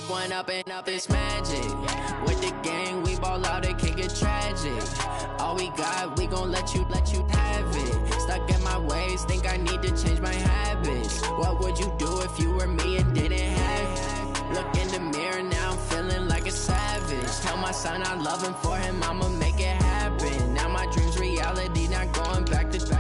One up and up is magic. With the gang, we ball out, it can get tragic. All we got, we gon' let you have it. Stuck in my ways, think I need to change my habits. What would you do if you were me and didn't have it? Look in the mirror, now I'm feeling like a savage. Tell my son I love him, for him I'ma make it happen. Now my dream's reality, not going back to.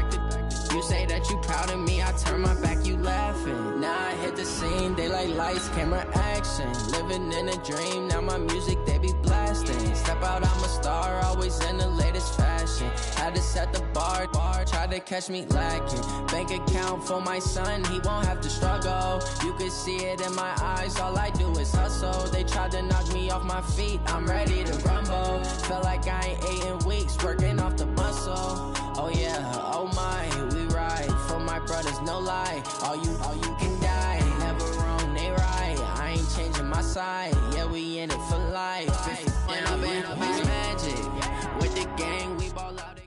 You say that you proud of me, I turn my back, you laughing. Now I hit the scene, daylight lights, camera action. Living in a dream, now my music, they be blasting. Step out, I'm a star, always in the latest fashion. Had to set the bar, try to catch me lacking. Bank account for my son, he won't have to struggle. You can see it in my eyes, all I do is hustle. They tried to knock me off my feet, I'm ready to rumble. Felt like I ain't ate in weeks, working off the muscle. Oh yeah, oh my, we ride for my brothers, no lie. All you can die, never wrong, they right. I ain't changing my side, yeah, we in it for life. And I've been up is magic. With the gang, we ball out.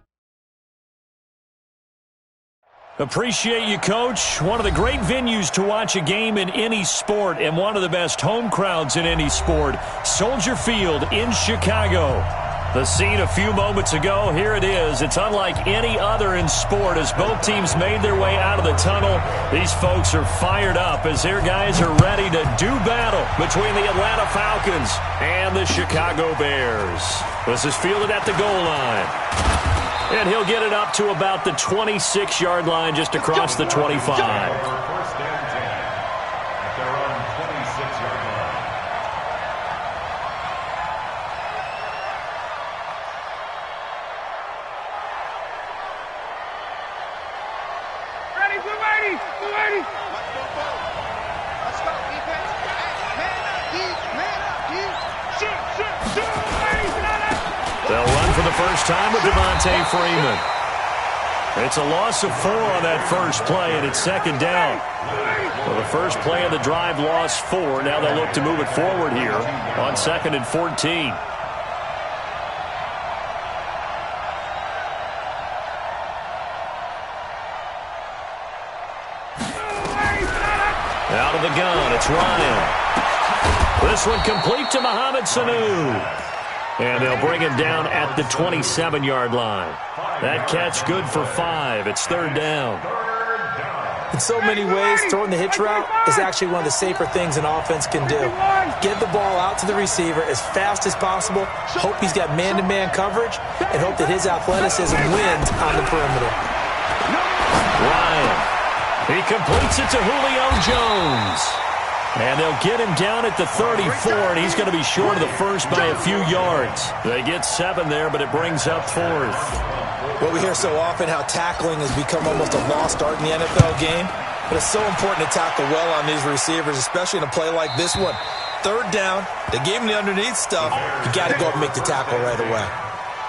Appreciate you, Coach. One of the great venues to watch a game in any sport, and one of the best home crowds in any sport. Soldier Field in Chicago. The scene a few moments ago, here it is. It's unlike any other in sport as both teams made their way out of the tunnel. These folks are fired up as their guys are ready to do battle between the Atlanta Falcons and the Chicago Bears. This is fielded at the goal line. And he'll get it up to about the 26-yard line just across the 25. They'll run for the first time with Devontae Freeman. It's a loss of 4 on that first play, and it's second down. Well, the first play of the drive lost 4. Now they'll look to move it forward here on 2nd and 14. Out of the gun, it's Ryan. This one complete to Mohamed Sanu. And they'll bring him down at the 27-yard line. That catch good for 5. It's third down. In so many ways, throwing the hitch route is actually one of the safer things an offense can do. Get the ball out to the receiver as fast as possible, hope he's got man-to-man coverage, and hope that his athleticism wins on the perimeter. Ryan. He completes it to Julio Jones. And they'll get him down at the 34, and he's going to be short of the first by a few yards. They get 7 there, but it brings up 4th. Well, we hear so often how tackling has become almost a lost art in the NFL game. But it's so important to tackle well on these receivers, especially in a play like this one. Third down, they gave him the underneath stuff. You got to go up and make the tackle right away.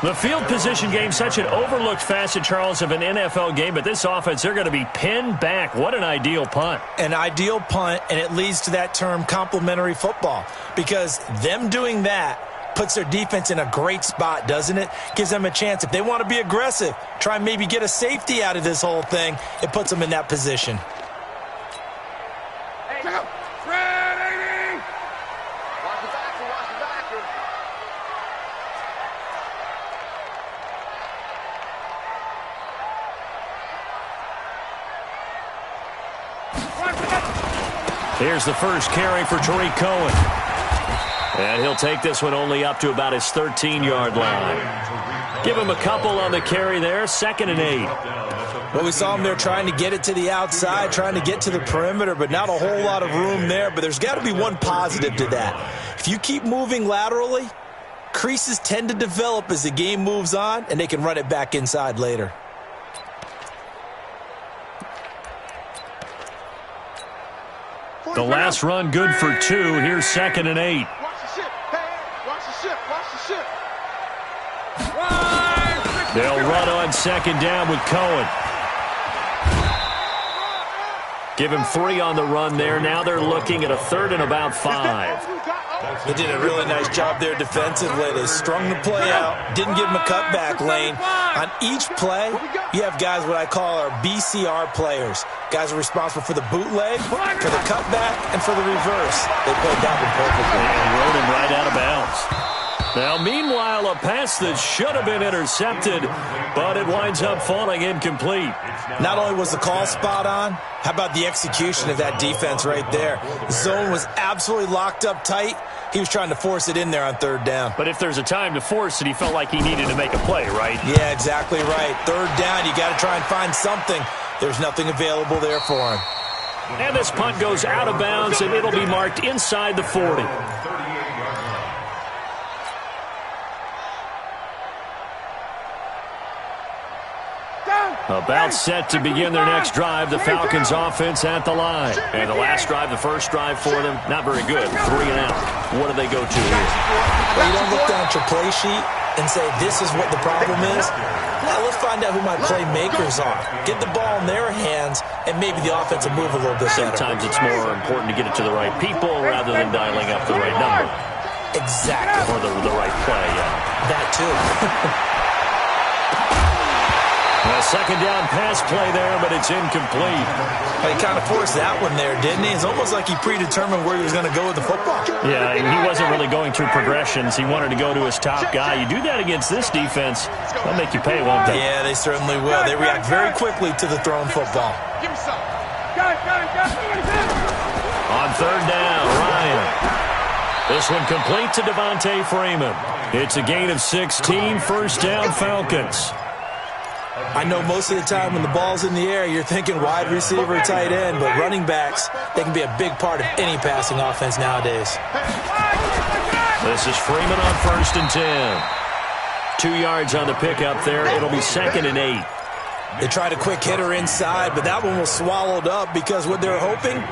The field position game, such an overlooked facet, Charles, of an NFL game, but this offense, they're going to be pinned back. What an ideal punt. An ideal punt, and it leads to that term complementary football, because them doing that puts their defense in a great spot, doesn't it? Gives them a chance. If they want to be aggressive, try and maybe get a safety out of this whole thing, it puts them in that position. Here's the first carry for Tariq Cohen. And he'll take this one only up to about his 13-yard line. Give him a couple on the carry there, 2nd and 8. Well, we saw him there trying to get it to the outside, trying to get to the perimeter, but not a whole lot of room there. But there's got to be one positive to that. If you keep moving laterally, creases tend to develop as the game moves on, and they can run it back inside later. The last run good for 2. Here's 2nd and 8. They'll run on 2nd down with Cohen. Give him 3 on the run there. Now they're looking at a 3rd and about 5. They did a really nice job there defensively. They strung the play out, didn't give him a cutback lane. On each play, you have guys what I call our BCR players. Guys are responsible for the bootleg, for the cutback, and for the reverse. They played that one perfectly. And rode him right out of bounds. Now, meanwhile, a pass that should have been intercepted, but it winds up falling incomplete. Not only was the call spot on, how about the execution of that defense right there? The zone was absolutely locked up tight. He was trying to force it in there on 3rd down. But if there's a time to force it, he felt like he needed to make a play, right? Yeah, exactly right. 3rd down, you got to try and find something. There's nothing available there for him. And this punt goes out of bounds, and it'll be marked inside the 40. About set to begin their next drive, the Falcons offense at the line. And the last drive, the first drive for them, not very good. 3 and out. What do they go to here? Well, you don't look down at your play sheet and say, this is what the problem is. Now, let's find out who my playmakers are. Get the ball in their hands, and maybe the offense will move a little bit better. Sometimes it's more important to get it to the right people rather than dialing up the right number. Exactly. Or the right play, yeah. That, too. A second down pass play there, but it's incomplete. He kind of forced that one there, didn't he? It's almost like he predetermined where he was going to go with the football. Yeah, he wasn't really going through progressions. He wanted to go to his top guy. You do that against this defense, they'll make you pay, won't they? Yeah, they certainly will. They react very quickly to the thrown football. On 3rd down, Ryan. This one complete to Devontae Freeman. It's a gain of 16, 1st down Falcons. I know most of the time when the ball's in the air, you're thinking wide receiver, tight end, but running backs, they can be a big part of any passing offense nowadays. This is Freeman on 1st and 10. 2 yards on the pickup there. It'll be 2nd and 8. They tried a quick hitter inside, but that one was swallowed up because what they're hoping,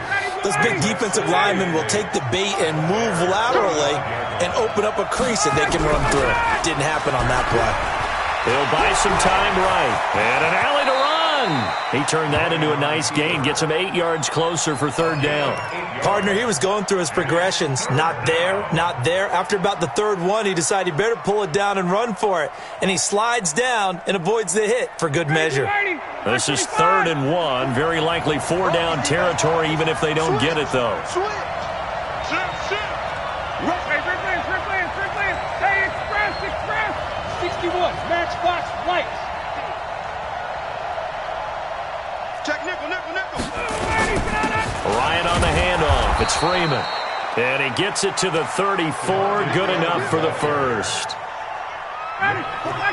those big defensive linemen will take the bait and move laterally and open up a crease that they can run through. Didn't happen on that play. He'll buy some time right. And an alley to run. He turned that into a nice gain. Gets him 8 yards closer for 3rd down. Partner, he was going through his progressions. Not there, not there. After about the 3rd one, he decided he better pull it down and run for it. And he slides down and avoids the hit for good measure. This is 3rd and 1. Very likely 4 down territory, even if they don't get it, though. Matchbox lights. Check nickel. Ryan on the handoff. It's Freeman. And he gets it to the 34. Good enough for the 1st.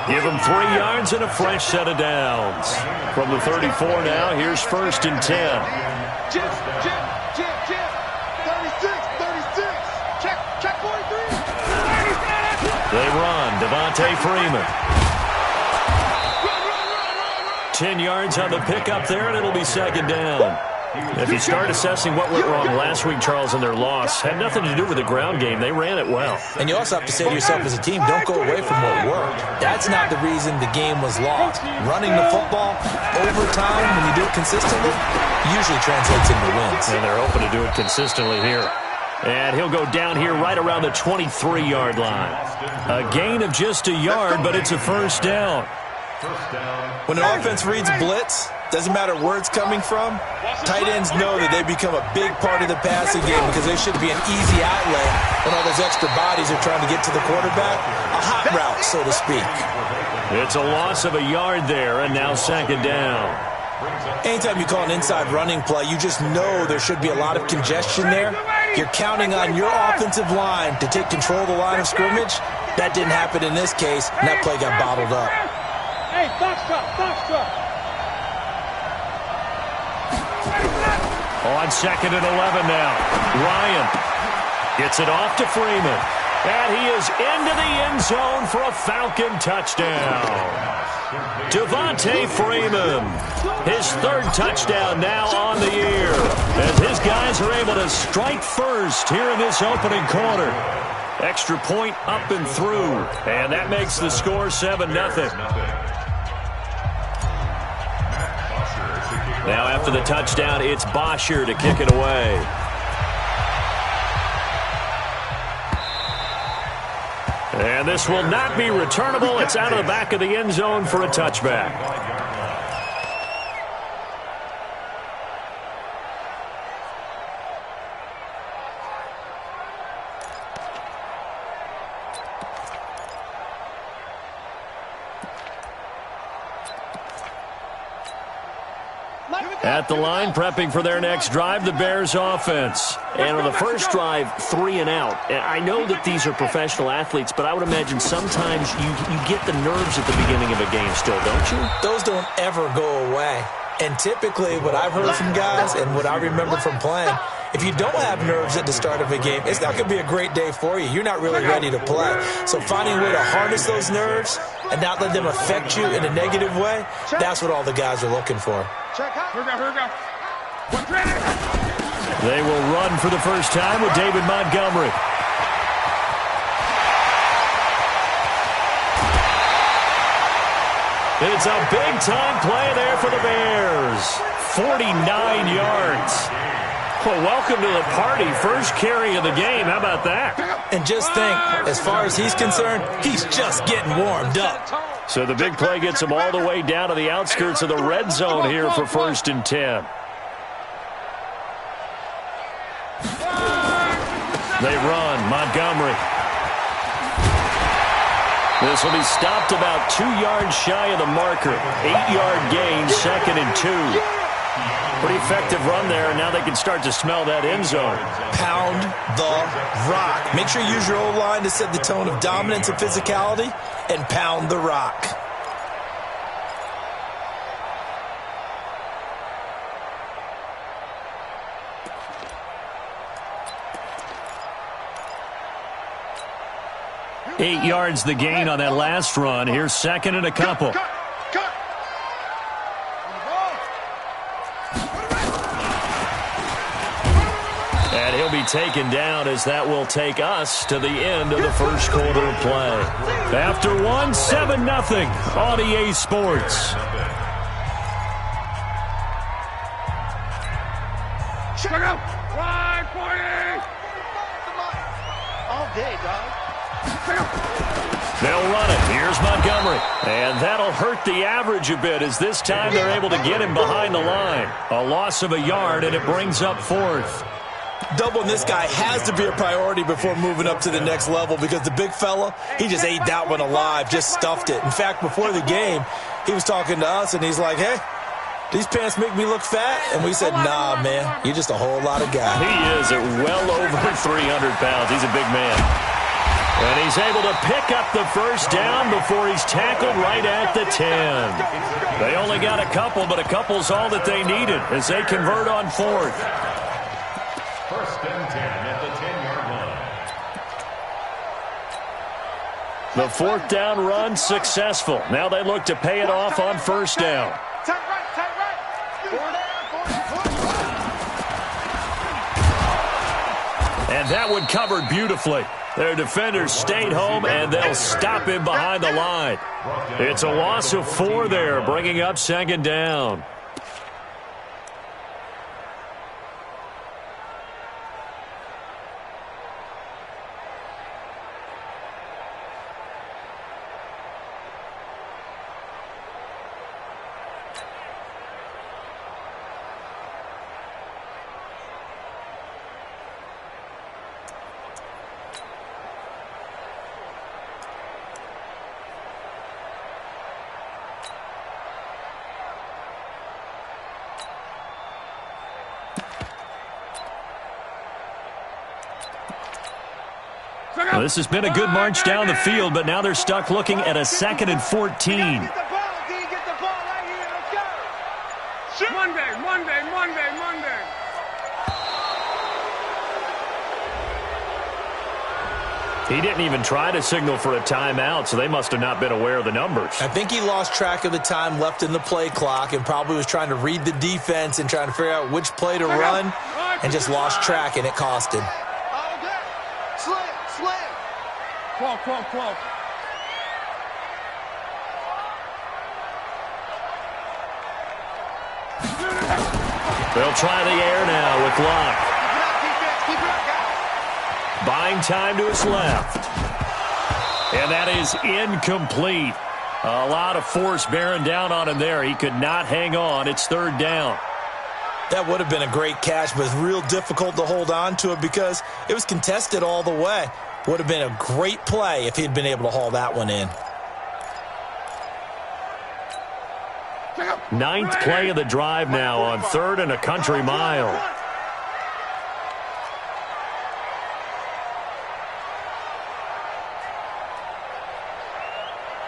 Give him 3 yards and a fresh set of downs. From the 34 now, here's 1st and 10. 36. Check 43. They run. Devontae Freeman. 10 yards on the pickup there, and it'll be 2nd down. If you start assessing what went wrong last week, Charles, in their loss, had nothing to do with the ground game. They ran it well. And you also have to say to yourself as a team, don't go away from what worked. That's not the reason the game was lost. Running the football over time, when you do it consistently, usually translates into wins. And they're hoping to do it consistently here. And he'll go down here right around the 23-yard line. A gain of just a yard, but it's a 1st down. When an offense reads blitz, doesn't matter where it's coming from, tight ends know that they become a big part of the passing game because they should be an easy outlet when all those extra bodies are trying to get to the quarterback. A hot route, so to speak. It's a loss of a yard there, and now 2nd down. Anytime you call an inside running play, you just know there should be a lot of congestion there. You're counting on your offensive line to take control of the line of scrimmage. That didn't happen in this case, and that play got bottled up. Hey, box truck. On 2nd and 11 now. Ryan gets it off to Freeman. And he is into the end zone for a Falcon touchdown. Devontae Freeman, his 3rd touchdown now on the year. As his guys are able to strike first here in this opening quarter. Extra point up and through. And that makes the score 7-0. Now after the touchdown, it's Bosher to kick it away. And this will not be returnable. It's out of the back of the end zone for a touchback. At the line, prepping for their next drive, the Bears offense. And on the first drive, 3 and out. I know that these are professional athletes, but I would imagine sometimes you get the nerves at the beginning of a game still, don't you? Those don't ever go away. And typically what I've heard from guys and what I remember from playing, if you don't have nerves at the start of a game, it's not going to be a great day for you. You're not really ready to play. So finding a way to harness those nerves and not let them affect you in a negative way, that's what all the guys are looking for. They will run for the first time with David Montgomery. It's a big-time play there for the Bears. 49 yards. Well, welcome to the party. First carry of the game. How about that? And just think, as far as he's concerned, he's just getting warmed up. So the big play gets him all the way down to the outskirts of the red zone here for 1st and 10. They run. Montgomery. This will be stopped about 2 yards shy of the marker. 8-yard gain, 2nd and 2. Pretty effective run there, and now they can start to smell that end zone. Pound the rock. Make sure you use your O-line to set the tone of dominance and physicality, and pound the rock. Eight yards the gain on that last run. Here's 2nd and a couple. And he'll be taken down as that will take us to the end of the first quarter of play. After one, 7-0 on EA Sports. Check out. 540. All day, dog. They'll run it. Here's Montgomery. And that'll hurt the average a bit as this time they're able to get him behind the line. A loss of a yard, and it brings up 4th. Doubling this guy has to be a priority before moving up to the next level because the big fella, he just ate that one alive, just stuffed it. In fact, before the game, he was talking to us, and he's like, hey, these pants make me look fat? And we said, nah, man, you're just a whole lot of guy. He is at well over 300 pounds. He's a big man. And he's able to pick up the first down before he's tackled right at the 10. They only got a couple, but a couple's all that they needed as they convert on 4th. 1st and 10 at the 10-yard line. The 4th down run successful. Now they look to pay it off on 1st down. And that one covered beautifully. Their defenders stayed home, and they'll stop him behind the line. It's a loss of 4 there, bringing up 2nd down. Well, this has been a good march down the field, but now they're stuck looking at a 2nd and 14. Monday. He didn't even try to signal for a timeout, so they must have not been aware of the numbers. I think he lost track of the time left in the play clock and probably was trying to read the defense and trying to figure out which play to run and just lost track, and it cost him. Clock. They'll try the air now with Luck. Buying time to his left. And that is incomplete. A lot of force bearing down on him there. He could not hang on. It's third down. That would have been a great catch, but it's real difficult to hold on to it because it was contested all the way. Would have been a great play if he'd been able to haul that one in. Ninth play of the drive now on 3rd and a country mile.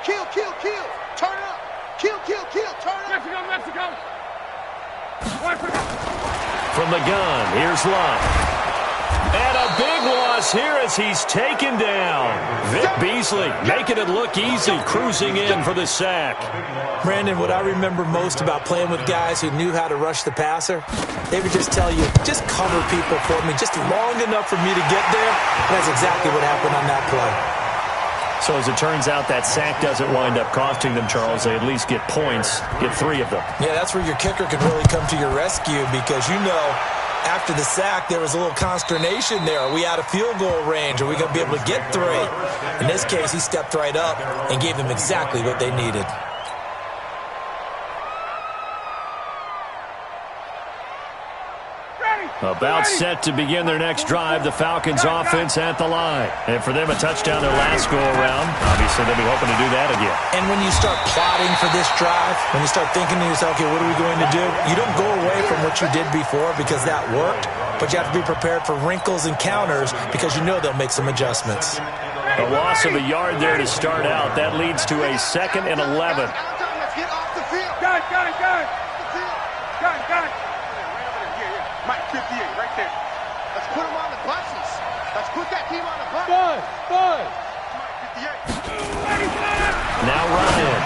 Kill, kill, kill. Turn up. Kill, kill, kill. Turn up. Mexico, Mexico. From the gun, here's Luck. And a big loss here as he's taken down. Vic Beasley making it look easy, cruising in for the sack. Brandon, what I remember most about playing with guys who knew how to rush the passer, they would just tell you, just cover people for me, just long enough for me to get there. And that's exactly what happened on that play. So as it turns out, that sack doesn't wind up costing them, Charles. They at least get points, get 3 of them. Yeah, that's where your kicker can really come to your rescue because, you know, after the sack, there was a little consternation there. Are we out of field goal range? Are we going to be able to get 3? In this case, he stepped right up and gave them exactly what they needed. About set to begin their next drive, the Falcons offense at the line. And for them, a touchdown their last go-around. Obviously, they'll be hoping to do that again. And when you start plotting for this drive, when you start thinking to yourself, okay, what are we going to do? You don't go away from what you did before because that worked, but you have to be prepared for wrinkles and counters because you know they'll make some adjustments. A loss of a yard there to start out. That leads to a 2nd and 11. Let's get off the field. Got it, got it, got it. Got it, got it. Mike 58, right there. Let's put him on the buses. Let's put that team on the bus. Bud. Mike 58. Now Ryan.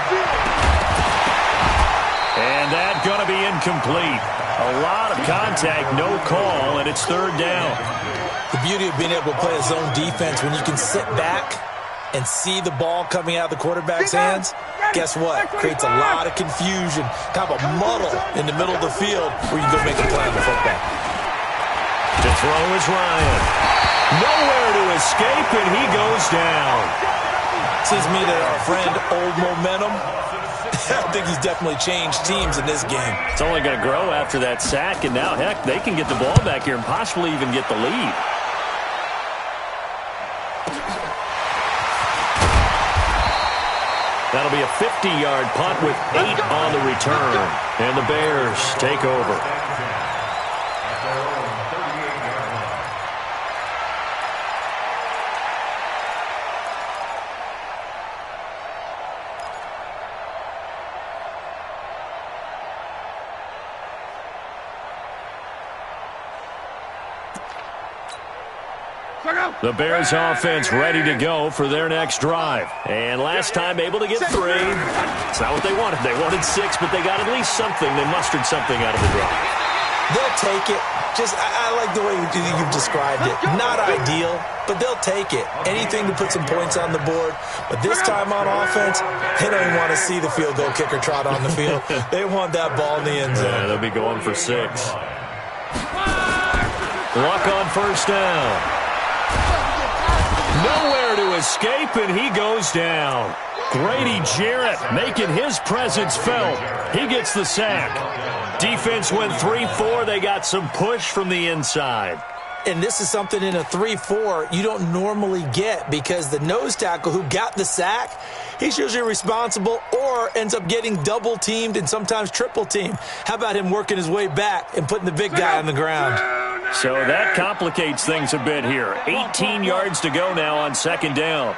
And that's going to be incomplete. A lot of contact, no call, and it's 3rd down. The beauty of being able to play a zone defense when you can sit back and see the ball coming out of the quarterback's hands, guess what? Creates a lot of confusion, kind of a muddle in the middle of the field where you can go make a play on the football. To throw is Ryan. Nowhere to escape, and he goes down. Seems to me that our friend Old Momentum, I think he's definitely changed teams in this game. It's only going to grow after that sack, and now, heck, they can get the ball back here and possibly even get the lead. That'll be a 50-yard punt with 8 on the return. And the Bears take over. The Bears offense ready to go for their next drive. And last time able to get 3. It's not what they wanted. They wanted 6, but they got at least something. They mustered something out of the drive. They'll take it. I like the way you've described it. Not ideal, but they'll take it. Anything to put some points on the board. But this time on offense, they don't even want to see the field goal kicker trot on the field. They want that ball in the end zone. Yeah, they'll be going for 6. Luck on 1st down. Nowhere to escape, and he goes down. Grady Jarrett making his presence felt. He gets the sack. Defense went 3-4. They got some push from the inside. And this is something in a 3-4 you don't normally get because the nose tackle who got the sack, he's usually responsible or ends up getting double-teamed and sometimes triple-teamed. How about him working his way back and putting the big guy on the ground? So that complicates things a bit here. 18 yards to go now on 2nd down.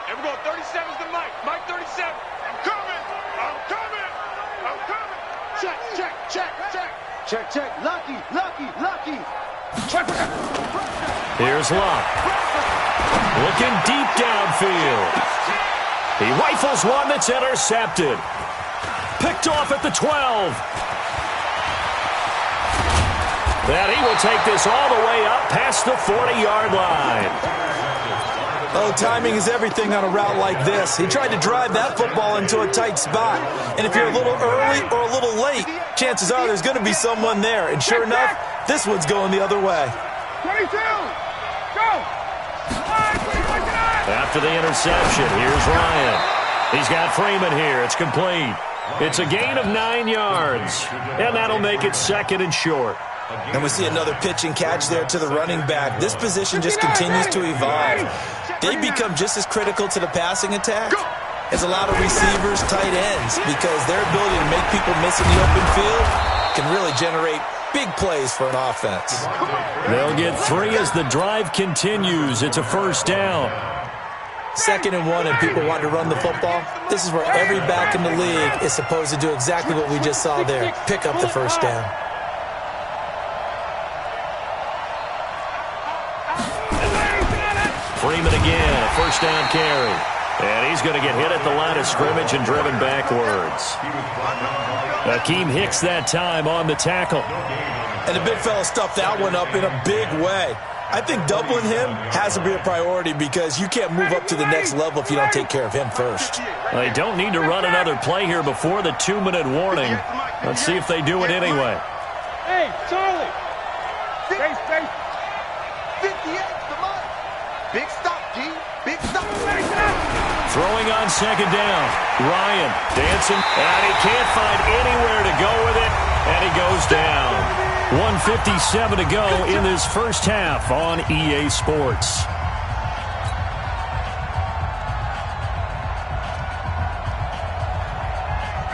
Here we go. 37's the Mike. Mike 37. I'm coming. I'm coming. I'm coming. Check, check, check, check. Check, check. Lucky, lucky, lucky. Check. Here's Luck. Looking deep downfield. He rifles one that's intercepted. Picked off at the 12. That he will take this all the way up past the 40-yard line. Oh, timing is everything on a route like this. He tried to drive that football into a tight spot. And if you're a little early or a little late, chances are there's going to be someone there. And sure enough, this one's going the other way. 22, go! After the interception, here's Ryan. He's got Freeman here. It's complete. It's a gain of 9 yards. And that'll make it 2nd and short. And we see another pitch and catch there to the running back. This position just continues to evolve. They become just as critical to the passing attack as a lot of receivers, tight ends, because their ability to make people miss in the open field can really generate big plays for an offense. They'll get 3 as the drive continues. It's a first down. 2nd and 1 and people want to run the football. This is where every back in the league is supposed to do exactly what we just saw there. Pick up the first down. Freeman again, a first down carry. And he's going to get hit at the line of scrimmage and driven backwards. Akeem Hicks that time on the tackle. And the big fella stuffed that one up in a big way. I think doubling him has to be a priority because you can't move up to the next level if you don't take care of him first. They don't need to run another play here before the 2-minute warning. Let's see if they do it anyway. Hey, Charlie! Space, space! 58, come on! Big stop, G! Big stop! Throwing on 2nd down. Ryan dancing, and he can't find anywhere to go with it, and he goes down. 1:57 to go in this first half on EA Sports.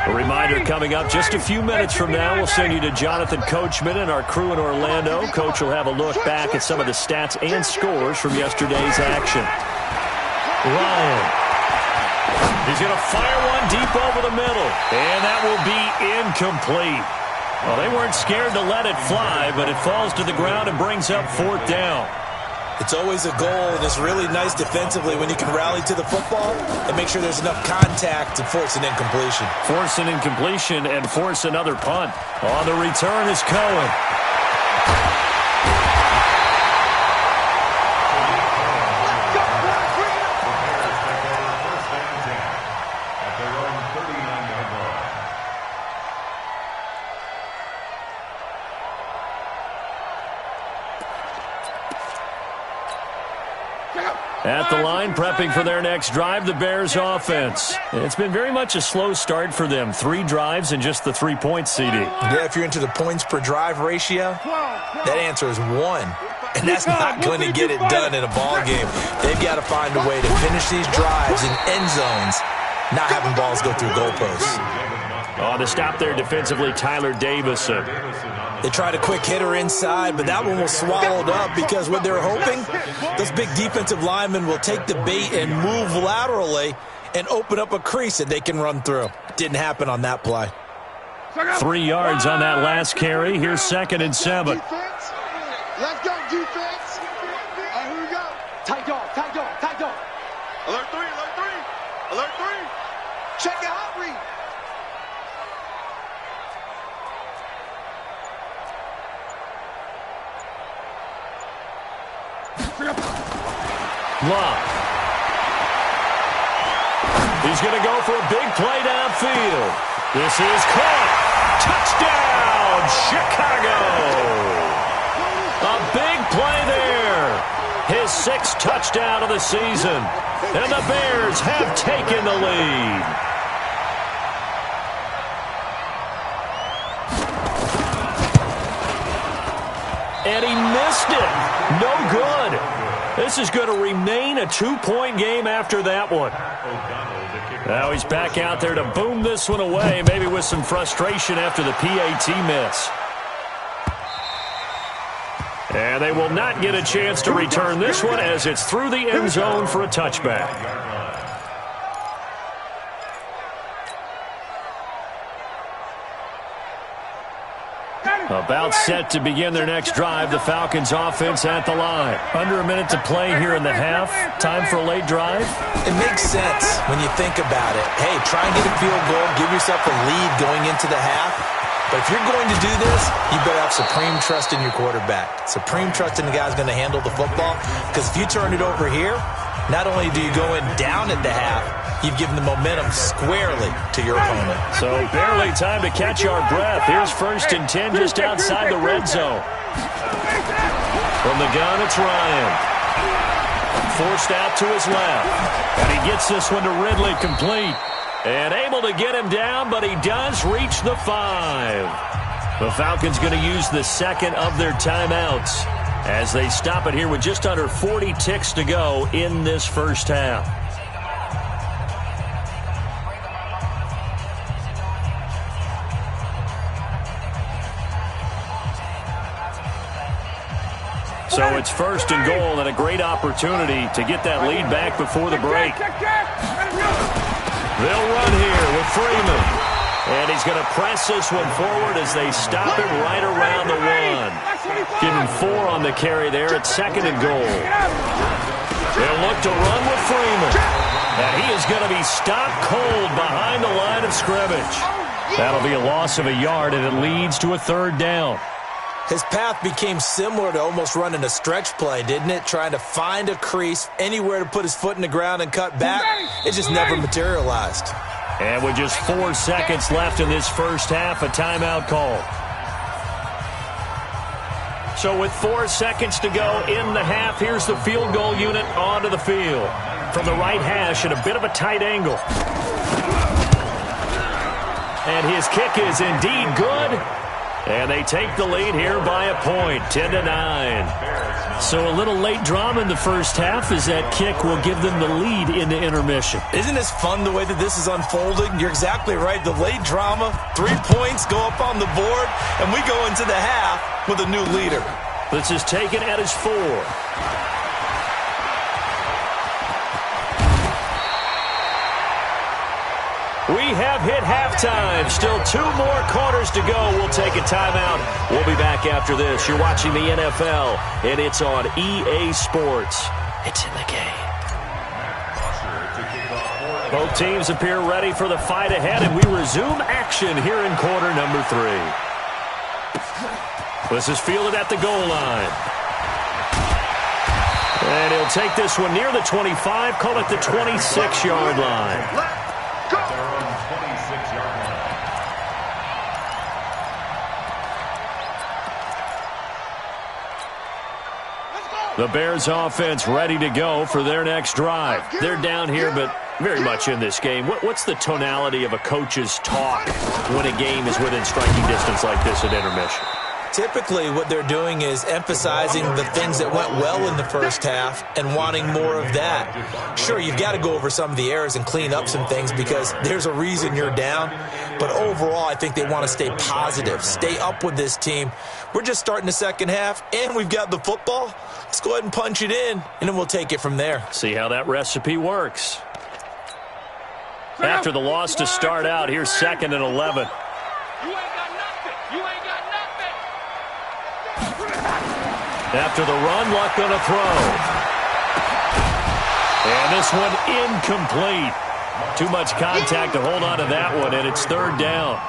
A reminder coming up just a few minutes from now, we'll send you to Jonathan Coachman and our crew in Orlando. Coach will have a look back at some of the stats and scores from yesterday's action. Ryan. He's going to fire one deep over the middle, and that will be incomplete. Well, they weren't scared to let it fly, but it falls to the ground and brings up 4th down. It's always a goal, and it's really nice defensively when you can rally to the football and make sure there's enough contact to force an incompletion. Force an incompletion and force another punt. On the return is Cohen. At the line, prepping for their next drive, the Bears offense. It's been very much a slow start for them. 3 drives and just the 3-point CD. Yeah, if you're into the points per drive ratio, that answer is 1. And that's not going to get it done in a ball game. They've got to find a way to finish these drives in end zones, not having balls go through goalposts. Oh, the stop there defensively, Tyler Davison. They tried a quick hitter inside, but that one was swallowed up because what they're hoping, those big defensive linemen will take the bait and move laterally and open up a crease that they can run through. Didn't happen on that play. 3 yards on that last carry. Here's 2nd and 7. Let's go, defense! Here we go! Tight dog, tight dog, tight dog! Alert 3, alert 3! Alert 3! Check it out, read! Love. He's going to go for a big play downfield. This is caught. Touchdown, Chicago. A big play there. His 6th touchdown of the season. And the Bears have taken the lead. And he missed it. No good. This is going to remain a 2-point game after that one. Now he's back out there to boom this one away, maybe with some frustration after the PAT miss. And they will not get a chance to return this one as it's through the end zone for a touchback. About set to begin their next drive, the Falcons offense at the line. Under a minute to play here in the half. Time for a late drive. It makes sense when you think about it. Hey, try and get a field goal, give yourself a lead going into the half. But if you're going to do this, you better have supreme trust in your quarterback. Supreme trust in the guy's going to handle the football. Because if you turn it over here, Not only do you go in down at the half, you've given the momentum squarely to your opponent. So barely time to catch our breath. Here's 1st and 10 just outside the red zone. From the gun, it's Ryan. Forced out to his left. And he gets this one to Ridley complete. And able to get him down, but he does reach the 5. The Falcons going to use the second of their timeouts as they stop it here with just under 40 ticks to go in this first half. So it's 1st and goal and a great opportunity to get that lead back before the break. They'll run here with Freeman. And he's going to press this one forward as they stop it right around the 1. Give him 4 on the carry there at 2nd and goal. They'll look to run with Freeman. And he is going to be stopped cold behind the line of scrimmage. That'll be a loss of a yard, and it leads to a 3rd down. His path became similar to almost running a stretch play, didn't it? Trying to find a crease, anywhere to put his foot in the ground and cut back. It just never materialized. And with just 4 seconds left in this first half, a timeout call. So with 4 seconds to go in the half, here's the field goal unit onto the field. From the right hash at a bit of a tight angle. And his kick is indeed good. And they take the lead here by a point, 10-9. So a little late drama in the first half as that kick will give them the lead into intermission. Isn't this fun the way that this is unfolding? You're exactly right. The late drama, 3 points go up on the board, and we go into the half with a new leader. This is taken at his 4. We have hit halftime. Still 2 more quarters to go. We'll take a timeout. We'll be back after this. You're watching the NFL, and it's on EA Sports. It's in the game. Both teams appear ready for the fight ahead, and we resume action here in quarter number 3. This is fielded at the goal line. And he'll take this one near the 25, call it the 26-yard line. The Bears offense ready to go for their next drive. They're down here, but very much in this game. What's the tonality of a coach's talk when a game is within striking distance like this at intermission? Typically, what they're doing is emphasizing the things that went well in the first half and wanting more of that. Sure, you've got to go over some of the errors and clean up some things because there's a reason you're down. But overall, I think they want to stay positive, stay up with this team. We're just starting the second half, and we've got the football. Let's go ahead and punch it in, and then we'll take it from there. See how that recipe works. After the loss to start out, here's 2nd and 11. After the run, Luck going to throw. And this one incomplete. Too much contact to hold on to that one, and it's 3rd down.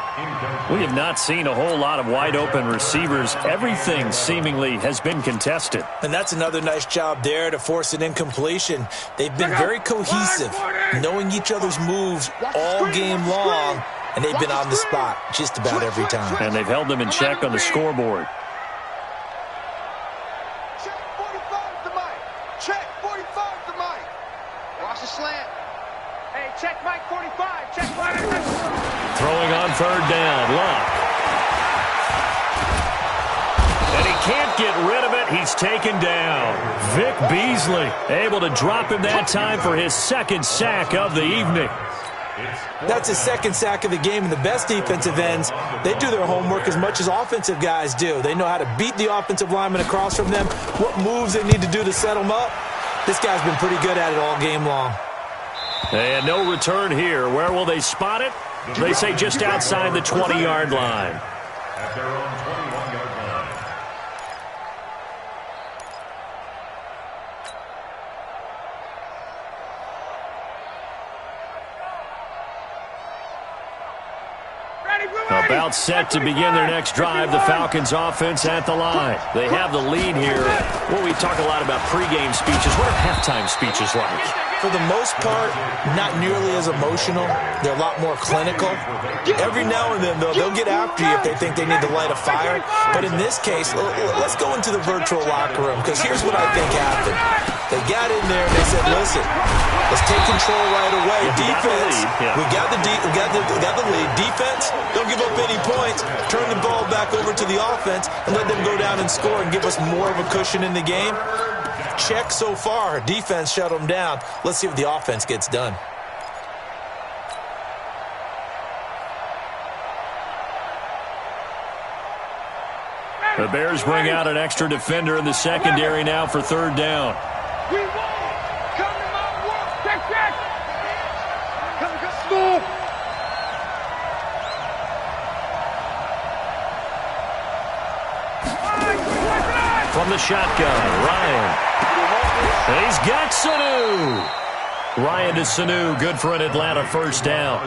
We have not seen a whole lot of wide-open receivers. Everything seemingly has been contested. And that's another nice job there to force an incompletion. They've been very cohesive, knowing each other's moves all game long, and they've been on the spot just about every time. And they've held them in check on the scoreboard. Check Mike 45. Check Mike. Throwing on 3rd down. Luck. And he can't get rid of it. He's taken down. Vic Beasley able to drop him that time for his 2nd sack of the evening. That's his 2nd sack of the game, and the best defensive ends, they do their homework as much as offensive guys do. They know how to beat the offensive lineman across from them, what moves they need to do to set them up. This guy's been pretty good at it all game long. And no return here. Where will they spot it? They say just outside the 20-yard line. At their own 21-yard line. timeout set to begin their next drive. The Falcons offense at the line. They have the lead here. Well, we talk a lot about pregame speeches. What are halftime speeches like? For the most part, not nearly as emotional. They're a lot more clinical. Every now and then, though, they'll get after you if they think they need to light a fire. But in this case, let's go into the virtual locker room, because here's what I think happened. They got in there and they said, listen, let's take control right away. Defense, we got the lead. Defense, don't give up any points. Turn the ball back over to the offense and let them go down and score and give us more of a cushion in the game. Check so far. Defense shut them down. Let's see if the offense gets done. The Bears bring out an extra defender in the secondary now for third down. We won! Come to my work! Check! Come, From the shotgun, Ryan. He's got Sanu. Ryan to Sanu, good for an Atlanta first down.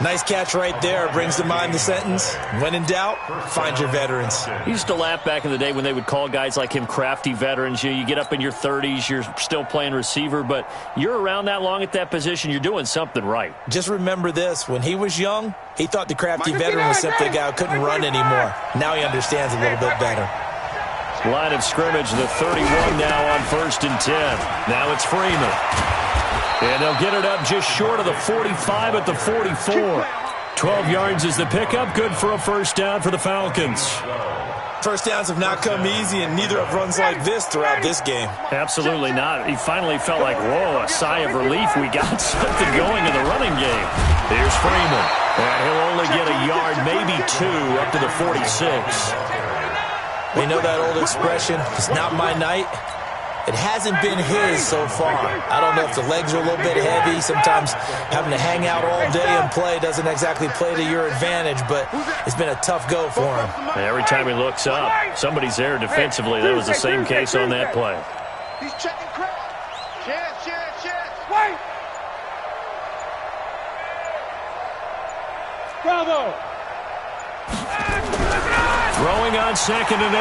Nice catch right there. Brings to mind the sentence, when in doubt, find your veterans. He used to laugh back in the day when they would call guys like him crafty veterans. You get up in your 30s, you're still playing receiver, but you're around that long at that position, you're doing something right. Just remember this. When he was young, he thought the crafty veteran was simply a guy who couldn't run anymore. Now he understands a little bit better. Line of scrimmage, the 31 now on 1st and 10. Now it's Freeman. And they'll get it up just short of the 45 at the 44. 12 yards is the pickup. Good for a first down for the Falcons. First downs have not come easy, and neither have runs like this throughout this game. Absolutely not. He finally felt like, whoa, a sigh of relief. We got something going in the running game. Here's Freeman. And he'll only get a yard, maybe two, up to the 46. We know that old expression, it's not my night. It hasn't been his so far. I don't know if the legs are a little bit heavy. Sometimes having to hang out all day and play doesn't exactly play to your advantage, but it's been a tough go for him. Every time he looks up, somebody's there defensively. That was the same case on that play. He's checking crowd. Chance. Wait! Bravo! Throwing on 2nd and 8.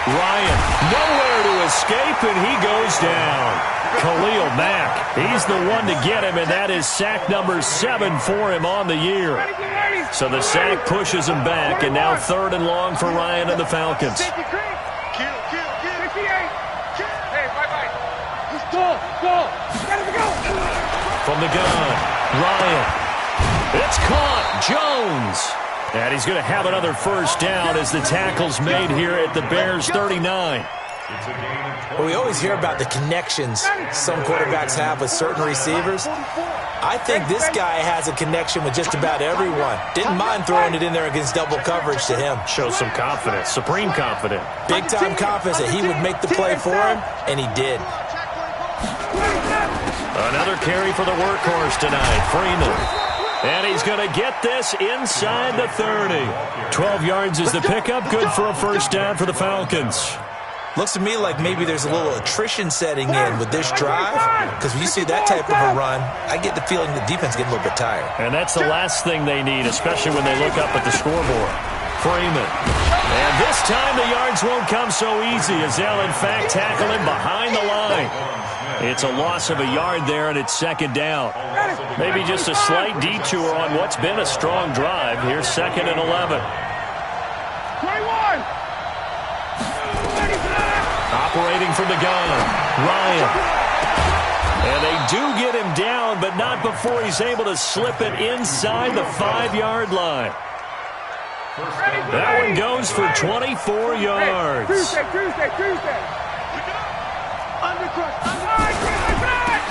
Ryan, nowhere to escape, and he goes down. Khalil Mack, he's the one to get him, and that is sack number 7 for him on the year. So the sack pushes him back, and now 3rd and long for Ryan and the Falcons. Kill. 58. Hey, bye-bye. Let's go. From the gun, Ryan. It's caught. Jones. And he's going to have another first down as the tackle's made here at the Bears 39. Well, we always hear about the connections some quarterbacks have with certain receivers. I think this guy has a connection with just about everyone. Didn't mind throwing it in there against double coverage to him. Shows some confidence, supreme confidence. Big-time confidence that he would make the play for him, and he did. Another carry for the workhorse tonight, Freeman. And he's going to get this inside the 30. 12 yards is the pickup. Good for a first down for the Falcons. Looks to me like maybe there's a little attrition setting in with this drive, because when you see that type of a run, I get the feeling the defense getting a little bit tired. And that's the last thing they need, especially when they look up at the scoreboard. Freeman. And this time the yards won't come so easy as they'll, in fact, tackle him behind the line. It's a loss of a yard there, and it's 2nd down. Maybe just a slight detour on what's been a strong drive. Here's 2nd and 11. 21. Operating from the gun, Ryan. And they do get him down, but not before he's able to slip it inside the 5-yard line. That one goes for 24 yards. Tuesday.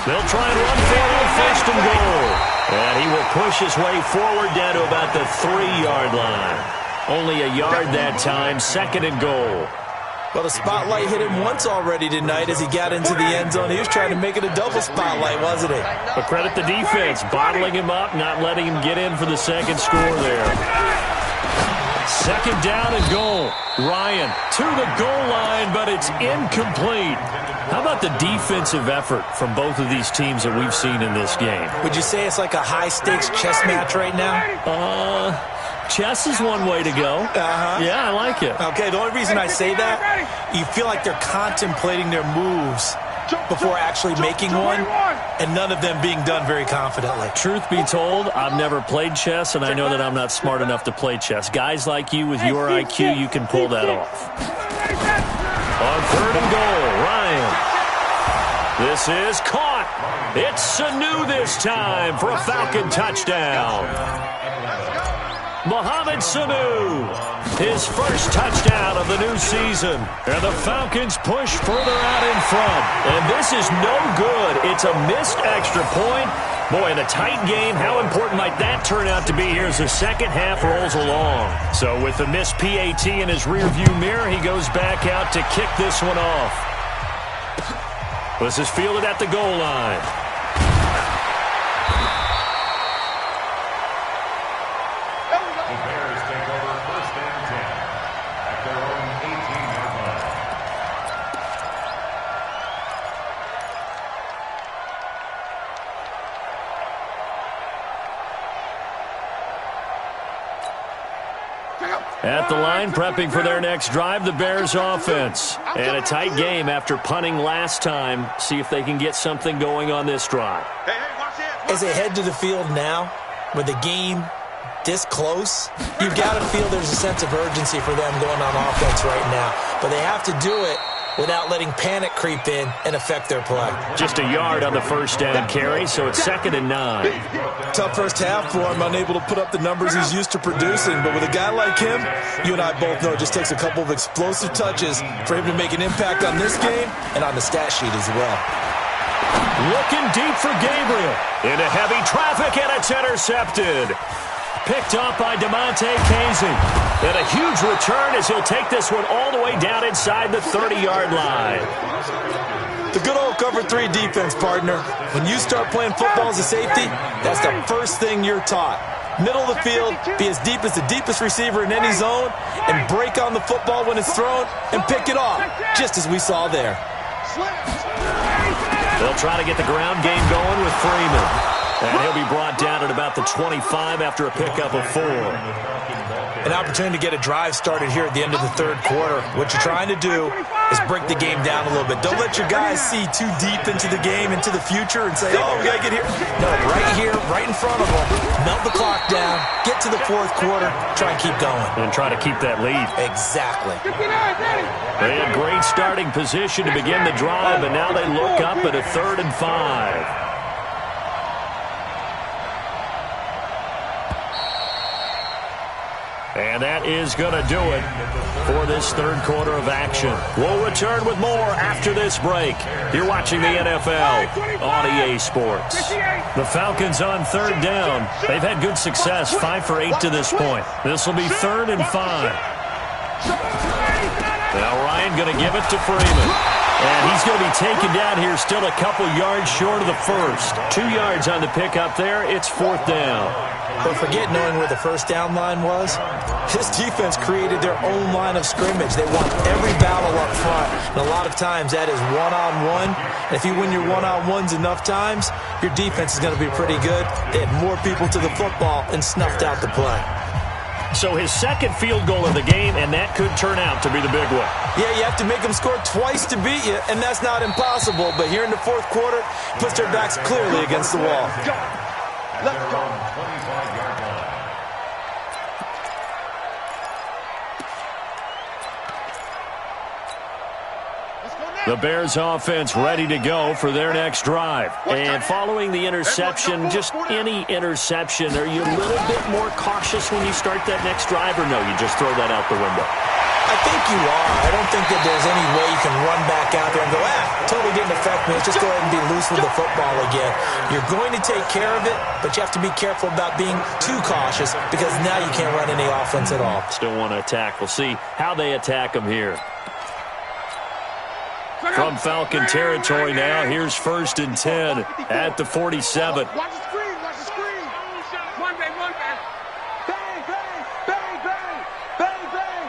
They'll try and run for it on 1st and goal. And he will push his way forward down to about the 3-yard line. Only a yard that time, 2nd and goal. Well, the spotlight hit him once already tonight as he got into the end zone. He was trying to make it a double spotlight, wasn't he? But credit the defense, bottling him up, not letting him get in for the second score there. 2nd down and goal. Ryan to the goal line, but it's incomplete. How about the defensive effort from both of these teams that we've seen in this game? Would you say it's like a high-stakes chess match right now? Chess is one way to go. Yeah, I like it. Okay, the only reason I say that, you feel like they're contemplating their moves before actually making one, and none of them being done very confidently. Truth be told, I've never played chess, and I know that I'm not smart enough to play chess. Guys like you with your IQ, you can pull that off. On 3rd and goal, Ryan. This is caught. It's Sanu this time for a Falcon touchdown. Mohamed Sanu, his first touchdown of the new season. And the Falcons push further out in front. And this is no good. It's a missed extra point. Boy, in a tight game, how important might that turn out to be here as the second half rolls along. So with the missed PAT in his rearview mirror, he goes back out to kick this one off. This is fielded at the goal line. At the line, prepping for their next drive, the Bears offense. And a tight game after punting last time. See if they can get something going on this drive. As they head to the field now, with the game this close, you've got to feel there's a sense of urgency for them going on offense right now. But they have to do it without letting panic creep in and affect their play. Just a yard on the first down carry, so it's 2nd and 9. Tough first half for him, unable to put up the numbers he's used to producing. But with a guy like him, you and I both know it just takes a couple of explosive touches for him to make an impact on this game and on the stat sheet as well. Looking deep for Gabriel. Into heavy traffic, and it's intercepted. Picked up by DeMonte Casey. And a huge return as he'll take this one all the way down inside the 30-yard line. The good old cover 3 defense, partner. When you start playing football as a safety, that's the first thing you're taught. Middle of the field, be as deep as the deepest receiver in any zone, and break on the football when it's thrown and pick it off, just as we saw there. They'll try to get the ground game going with Freeman. And he'll be brought down at about the 25 after a pickup of 4. An opportunity to get a drive started here at the end of the 3rd quarter. What you're trying to do is break the game down a little bit. Don't let your guys see too deep into the game, into the future, and say, oh, we got to get here. No, right here, right in front of them. Melt the clock down, get to the 4th quarter, try and keep going. And try to keep that lead. Exactly. They had great starting position to begin the drive, and now they look up at a 3rd and 5. And that is going to do it for this 3rd quarter of action. We'll return with more after this break. You're watching the NFL on EA Sports. The Falcons on 3rd down. They've had good success, 5 for 8 to this point. This will be 3rd and 5. Now Ryan going to give it to Freeman. And he's going to be taken down here, still a couple yards short of the first. 2 yards on the pickup there. It's 4th down. But forget knowing where the first down line was. This defense created their own line of scrimmage. They won every battle up front. And a lot of times that is one-on-one. And if you win your one-on-ones enough times, your defense is going to be pretty good. They had more people to the football and snuffed out the play. So his 2nd field goal of the game, and that could turn out to be the big one. Yeah, you have to make them score twice to beat you, and that's not impossible. But here in the 4th quarter, puts their backs clearly against the wall. Let's go. The Bears offense ready to go for their next drive. And following the interception, just any interception, are you a little bit more cautious when you start that next drive, or no, you just throw that out the window? I think you are. I don't think that there's any way you can run back out there and go, totally didn't affect me. Let's just go ahead and be loose with the football again. You're going to take care of it, but you have to be careful about being too cautious because now you can't run any offense at all. Still want to attack. We'll see how they attack them here. From Falcon territory now, here's 1st and 10 at the 47. Watch the screen, watch the screen. One bang. Bang, bang, bang, bang, bang, bang.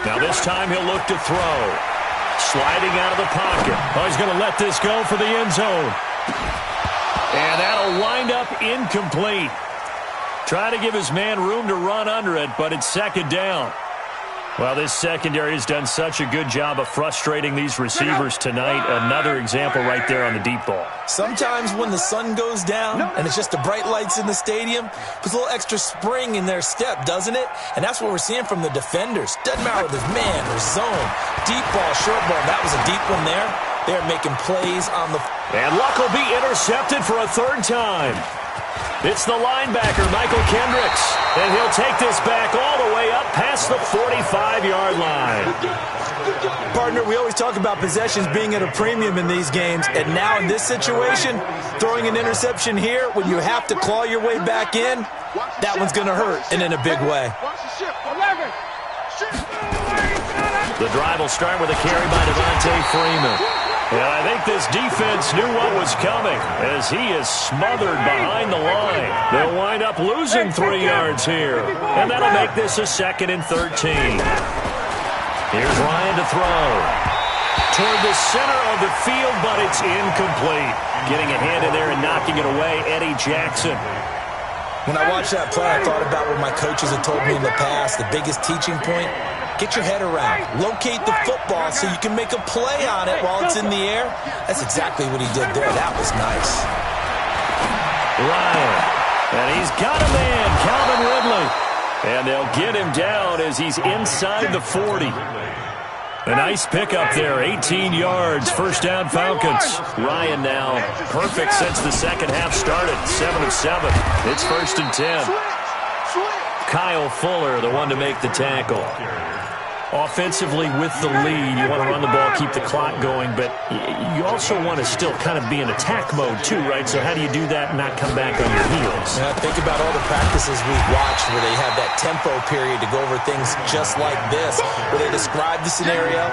Now this time he'll look to throw. Sliding out of the pocket. Oh, he's going to let this go for the end zone. And that'll wind up incomplete. Try to give his man room to run under it, but it's second down. Well, this secondary has done such a good job of frustrating these receivers tonight. Another example right there on the deep ball. Sometimes when the sun goes down and it's just the bright lights in the stadium, puts a little extra spring in their step, doesn't it? And that's what we're seeing from the defenders. Doesn't matter whether it's man or zone. Deep ball, short ball. That was a deep one there. They're making plays on the... And Luck will be intercepted for a third time. It's the linebacker, Michael Kendricks, and he'll take this back all the way up past the 45-yard line. Partner, we always talk about possessions being at a premium in these games, and now in this situation, throwing an interception here when you have to claw your way back in, that one's going to hurt, and in a big way. The drive will start with a carry by Devontae Freeman. And I think this defense knew what was coming as he is smothered behind the line. They'll wind up losing 3 yards here. And that'll make this a 2nd and 13. Here's Ryan to throw. Toward the center of the field, but it's incomplete. Getting a hand in there and knocking it away, Eddie Jackson. When I watched that play, I thought about what my coaches had told me in the past. The biggest teaching point, get your head around. Locate the football so you can make a play on it while it's in the air. That's exactly what he did there. That was nice. Ryan. And he's got a man, Calvin Ridley. And they'll get him down as he's inside the 40. A nice pickup there, 18 yards, first down Falcons. Ryan now perfect since the second half started, 7 of 7. It's 1st and 10. Kyle Fuller, the one to make the tackle. Offensively with the lead, you want to run the ball, keep the clock going, but you also want to still kind of be in attack mode too, right? So how do you do that and not come back on your heels? Yeah, think about all the practices we've watched where they have that tempo period to go over things just like this, where they describe the scenario,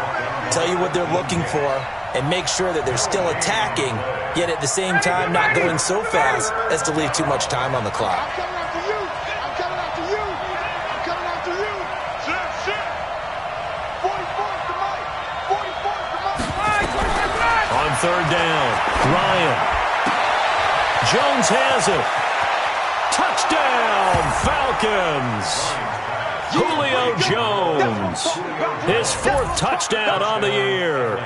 tell you what they're looking for, and make sure that they're still attacking, yet at the same time not going so fast as to leave too much time on the clock. Third down, Ryan. Jones has it. Touchdown, Falcons. Julio Jones, his 4th touchdown on the year.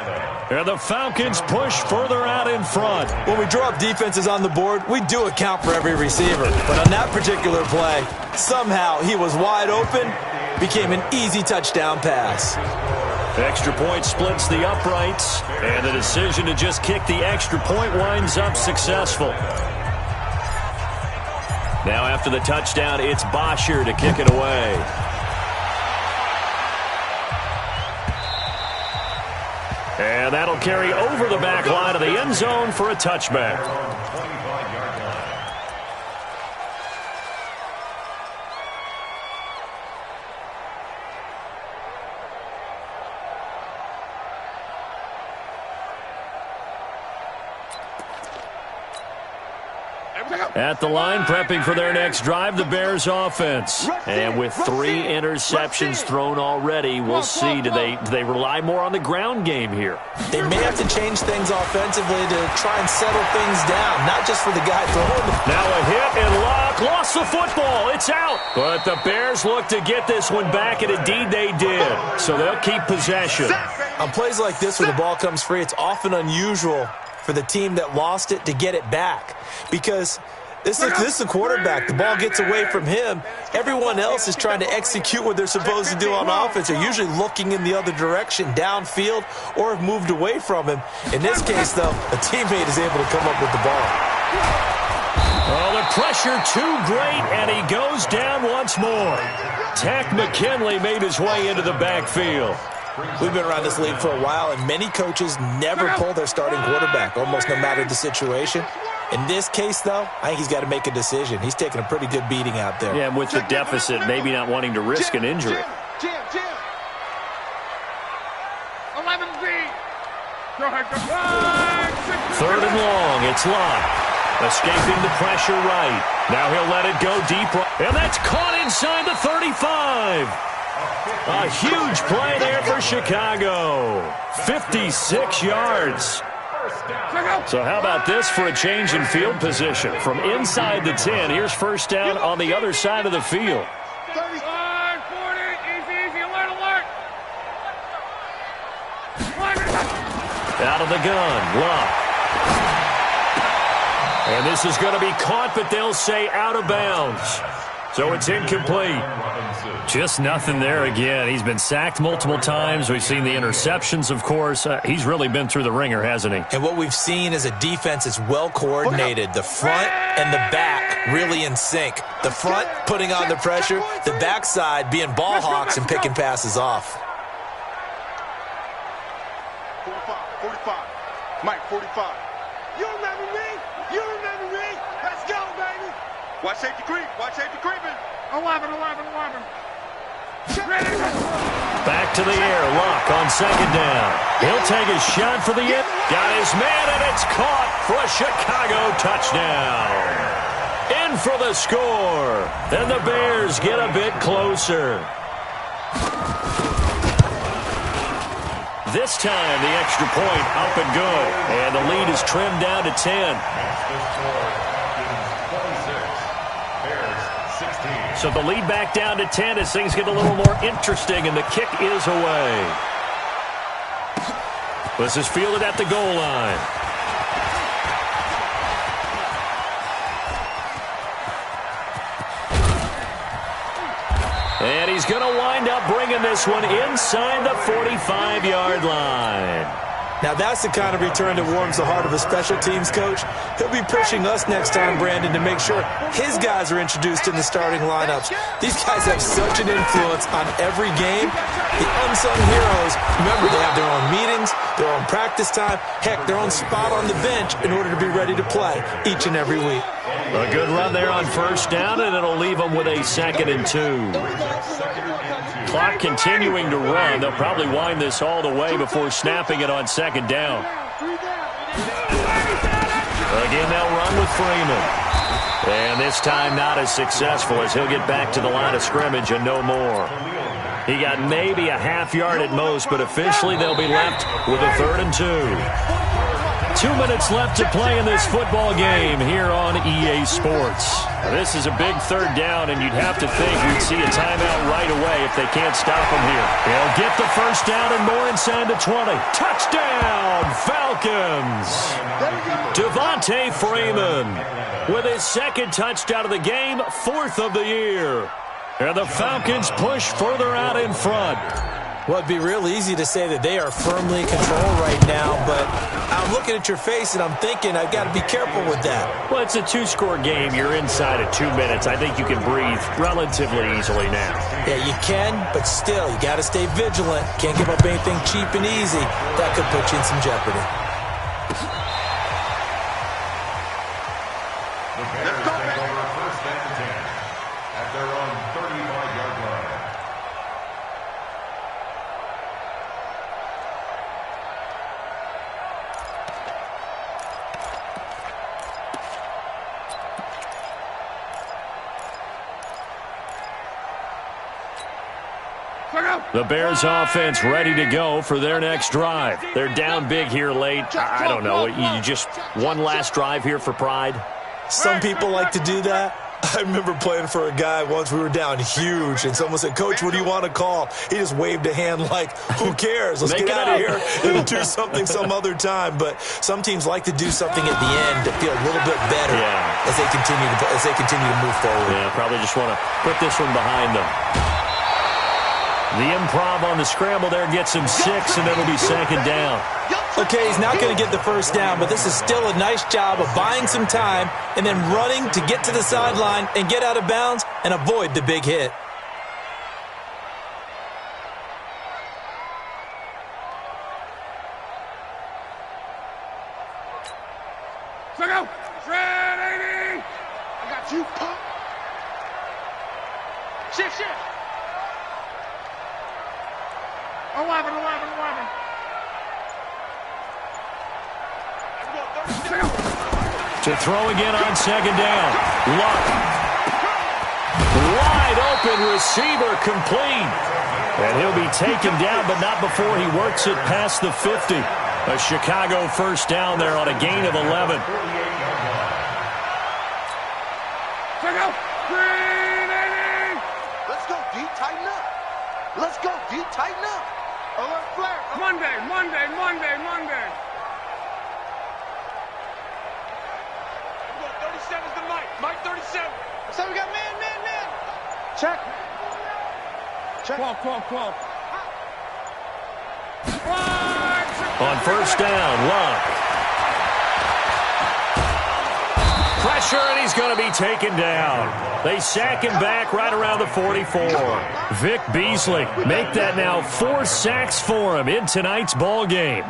And the Falcons push further out in front. When we draw up defenses on the board, we do account for every receiver. But on that particular play, somehow he was wide open, became an easy touchdown pass. Extra point splits the uprights, and the decision to just kick the extra point winds up successful. Now after the touchdown, it's Bosher to kick it away. And that'll carry over the back line of the end zone for a touchback. At the line, prepping for their next drive, the Bears offense. And with 3 interceptions thrown already, we'll see. Do they rely more on the ground game here? They may have to change things offensively to try and settle things down, not just for the guy throwing the... Now a hit, and Locke lost the football. It's out. But the Bears look to get this one back, and indeed they did. So they'll keep possession. On plays like this where the ball comes free, it's often unusual for the team that lost it to get it back. Because this is the quarterback. The ball gets away from him. Everyone else is trying to execute what they're supposed to do on offense. They're usually looking in the other direction, downfield, or have moved away from him. In this case, though, a teammate is able to come up with the ball. Oh, the pressure too great, and he goes down once more. Tack McKinley made his way into the backfield. We've been around this league for a while, and many coaches never pull their starting quarterback, almost no matter the situation. In this case, though, I think he's got to make a decision. He's taking a pretty good beating out there. Yeah, and with the deficit, maybe not wanting to risk an injury. 11B. Third and long, it's Locke. Escaping the pressure right. Now he'll let it go deep. And that's caught inside the 35. A huge play there for Chicago. 56 yards. So how about this for a change in field position? From inside the 10, here's first down on the other side of the field. 35, 40, easy, alert. Out of the gun, Luck. And this is going to be caught, but they'll say out of bounds. So it's incomplete. Just nothing there again. He's been sacked multiple times. We've seen the interceptions, of course. He's really been through the ringer, hasn't he? And what we've seen is a defense that's well coordinated. The front and the back really in sync. The front putting on the pressure, the backside being ball hawks and picking passes off. 45. Mike, 45. You remember me? Let's go, baby. Watch safety creeping. 11. Back to the air, Luck on second down. He'll take a shot for the end. Got his man, and it's caught for a Chicago touchdown. In for the score. And the Bears get a bit closer. This time, the extra point up and good. And the lead is trimmed down to 10. So the lead back down to 10 as things get a little more interesting, and the kick is away. This is fielded at the goal line. And he's going to wind up bringing this one inside the 45-yard line. Now that's the kind of return that warms the heart of a special teams coach. He'll be pushing us next time, Brandon, to make sure his guys are introduced in the starting lineups. These guys have such an influence on every game. The unsung heroes, remember, they have their own meetings, their own practice time, heck, their own spot on the bench in order to be ready to play each and every week. A good run there on first down, and it'll leave them with a 2nd and 2. Clock continuing to run. They'll probably wind this all the way before snapping it on second down. Again, they'll run with Freeman. And this time not as successful as he'll get back to the line of scrimmage and no more. He got maybe a half yard at most, but officially they'll be left with a 3rd and 2. 2 minutes left to play in this football game here on EA Sports. Now, this is a big 3rd down, and you'd have to think we'd see a timeout right away if they can't stop him here. They'll get the first down and more inside the 20. Touchdown, Falcons! Devontae Freeman with his 2nd touchdown of the game, 4th of the year. And the Falcons push further out in front. Well, it'd be real easy to say that they are firmly in control right now, but I'm looking at your face and I'm thinking I've got to be careful with that. Well, it's a 2-score game. You're inside of 2 minutes. I think you can breathe relatively easily now. Yeah, you can, but still, you got to stay vigilant. Can't give up anything cheap and easy. That could put you in some jeopardy. Let's go, over first and 10 at their own 35-yard line. The Bears offense ready to go for their next drive. They're down big here late. I don't know. You just one last drive here for pride? Some people like to do that. I remember playing for a guy once. We were down huge, and someone said, "Coach, what do you want to call?" He just waved a hand like, who cares? Let's get out of here and do something some other time. But some teams like to do something at the end to feel a little bit better as they continue to move forward. Yeah, probably just want to put this one behind them. The improv on the scramble there gets him 6, and it'll be 2nd down. Okay, he's not going to get the first down, but this is still a nice job of buying some time and then running to get to the sideline and get out of bounds and avoid the big hit. Go! Ready! I got you, pump. Shift. 11. To throw again on 2nd down. Luck. Wide open receiver complete. And he'll be taken down, but not before he works it past the 50. A Chicago first down there on a gain of 11. Let's go deep, tighten up. Let's go deep, tighten up. Alert flare. Monday. 37's the Mike 37. So we got man. Check. Call. On first down, Love. Pressure, and he's going to be taken down. They sack him back right around the 44. Vic Beasley, make that now 4 sacks for him in tonight's ball game.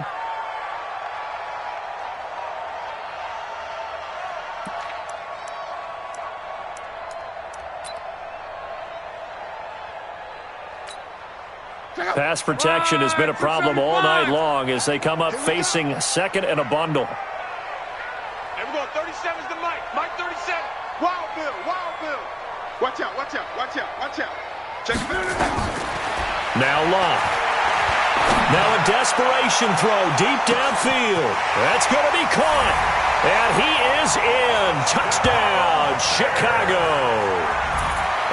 Pass protection has been a problem all night long as they come up facing second and a bundle. Hey, we're going 37's the Mike 37. Wild Bill. Watch out. Check it out. Now Love. Now a desperation throw deep downfield. That's going to be caught. And he is in. Touchdown, Chicago.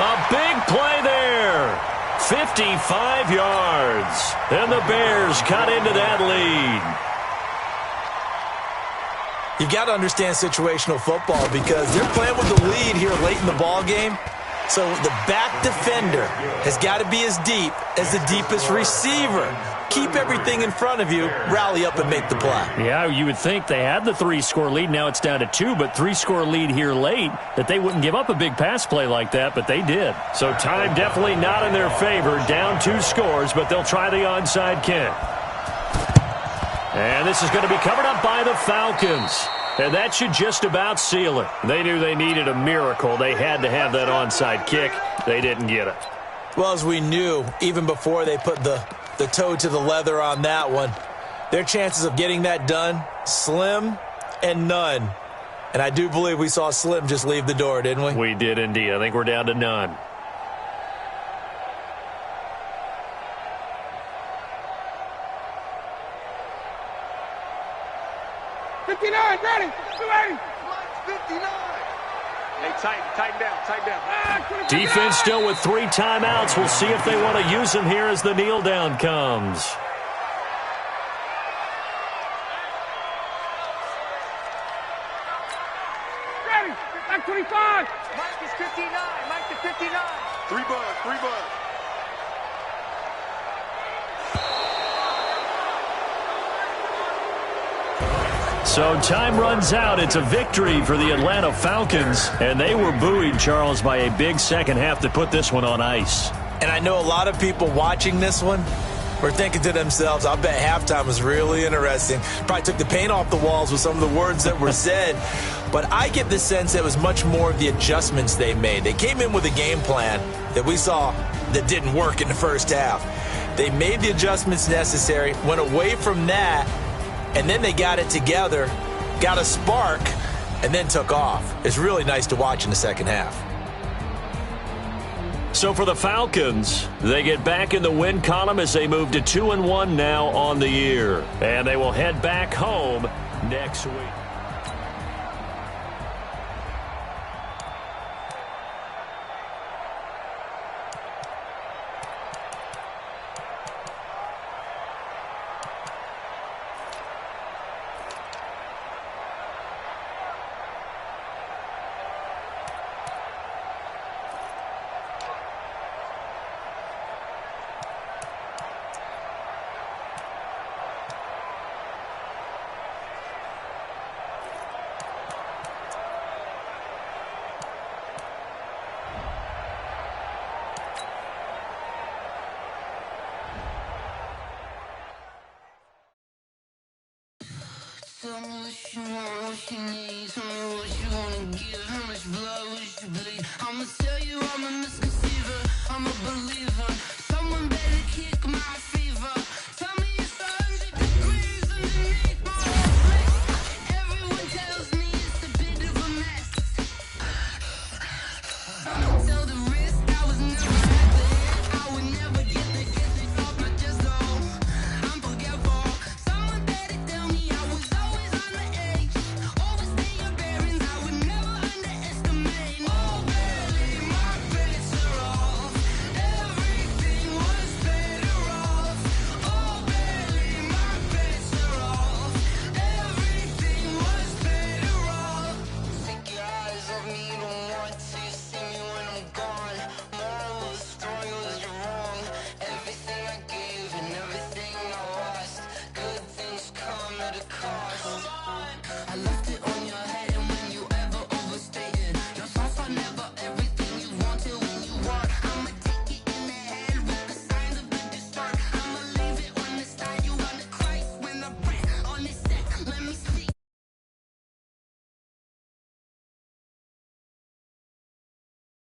A big play there. 55 yards. And the Bears cut into that lead. You've got to understand situational football because they're playing with the lead here late in the ball game. So the back defender has got to be as deep as the deepest receiver. Keep everything in front of you, rally up and make the play. Yeah, you would think they had the 3-score lead. Now it's down to 2, but 3-score lead here late, that they wouldn't give up a big pass play like that, but they did. So time definitely not in their favor. Down 2 scores, but they'll try the onside kick. And this is going to be covered up by the Falcons. And that should just about seal it. They knew they needed a miracle. They had to have that onside kick. They didn't get it. Well, as we knew, even before they put the toe to the leather on that one, their chances of getting that done, slim and none. And I do believe we saw Slim just leave the door, didn't we? We did indeed. I think we're down to none. Ready. 59. Hey, tighten down. Defense still with 3 timeouts. We'll see if they want to use them here as the kneel down comes. Ready. Back 25. Mike is 59. 3 buds. So time runs out. It's a victory for the Atlanta Falcons, and they were buoyed, Charles, by a big second half to put this one on ice. And I know a lot of people watching this one were thinking to themselves, I bet halftime was really interesting. Probably took the paint off the walls with some of the words that were said. But I get the sense that it was much more of the adjustments they made. They came in with a game plan that we saw that didn't work in the first half. They made the adjustments necessary, went away from that, and then they got it together, got a spark, and then took off. It's really nice to watch in the second half. So for the Falcons, they get back in the win column as they move to 2-1 now on the year. And they will head back home next week. Tell me what you want, what you need. Tell me what you wanna give. How much blood would you bleed? I'ma tell you I'm a misconceiver. I'm a believer. Someone better kick my